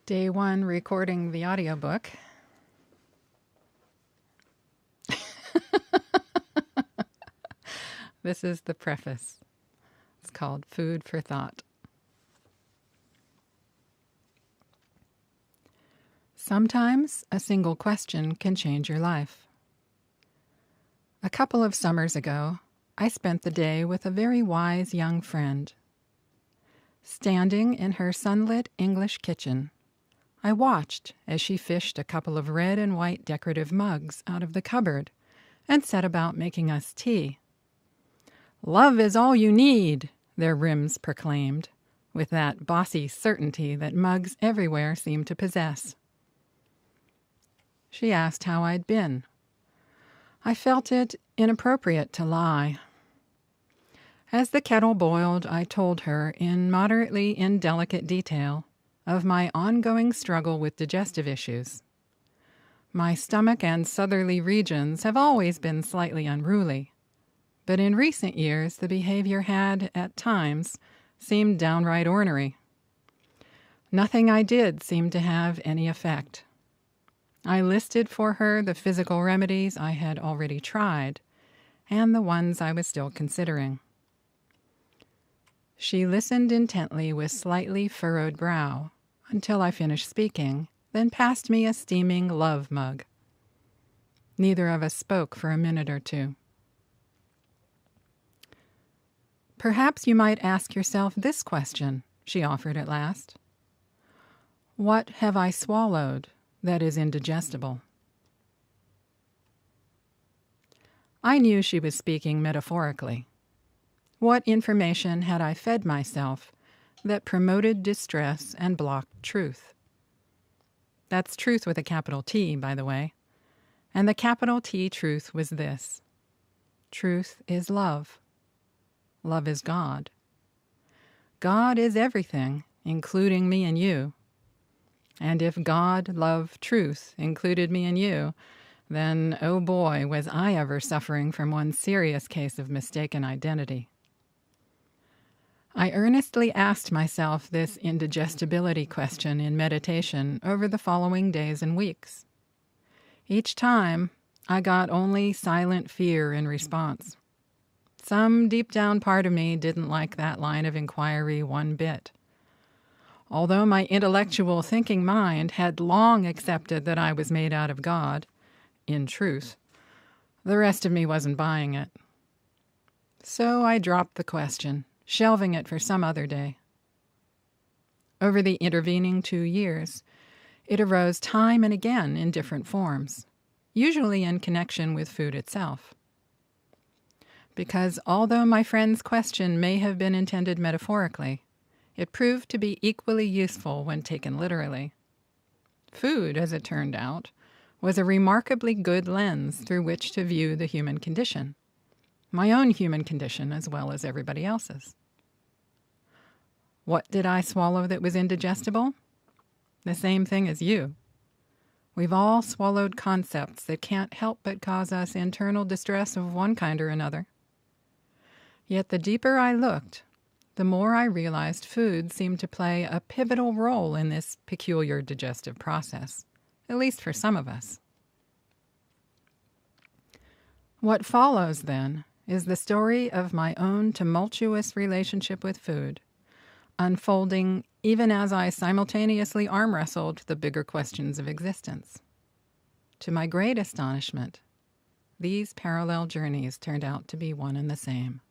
Day 1 recording the audiobook. This is the preface. It's called Food for Thought. Sometimes a single question can change your life. A couple of summers ago, I spent the day with a very wise young friend. Standing in her sunlit English kitchen, I watched as she fished a couple of red and white decorative mugs out of the cupboard and set about making us tea. "Love is all you need," their rims proclaimed, with that bossy certainty that mugs everywhere seem to possess. She asked how I'd been. I felt it inappropriate to lie. As the kettle boiled, I told her in moderately indelicate detail of my ongoing struggle with digestive issues. My stomach and southerly regions have always been slightly unruly, but in recent years the behavior had, at times, seemed downright ornery. Nothing I did seemed to have any effect. I listed for her the physical remedies I had already tried and the ones I was still considering. She listened intently with slightly furrowed brow until I finished speaking, then passed me a steaming love mug. Neither of us spoke for a minute or two. "Perhaps you might ask yourself this question," she offered at last. "What have I swallowed that is indigestible?" I knew she was speaking metaphorically. What information had I fed myself that promoted distress and blocked truth? That's truth with a capital T, by the way. And the capital T truth was this: truth is love. Love is God. God is everything, including me and you. And if God, love, truth included me and you, then, oh boy, was I ever suffering from one serious case of mistaken identity. I earnestly asked myself this indigestibility question in meditation over the following days and weeks. Each time, I got only silent fear in response. Some deep down part of me didn't like that line of inquiry one bit. Although my intellectual thinking mind had long accepted that I was made out of God, in truth, the rest of me wasn't buying it. So I dropped the question, shelving it for some other day. Over the intervening 2 years, it arose time and again in different forms, usually in connection with food itself. Because although my friend's question may have been intended metaphorically, it proved to be equally useful when taken literally. Food, as it turned out, was a remarkably good lens through which to view the human condition, my own human condition as well as everybody else's. What did I swallow that was indigestible? The same thing as you. We've all swallowed concepts that can't help but cause us internal distress of one kind or another. Yet the deeper I looked, the more I realized food seemed to play a pivotal role in this peculiar digestive process, at least for some of us. What follows, then, is the story of my own tumultuous relationship with food, unfolding even as I simultaneously arm-wrestled the bigger questions of existence. To my great astonishment, these parallel journeys turned out to be one and the same.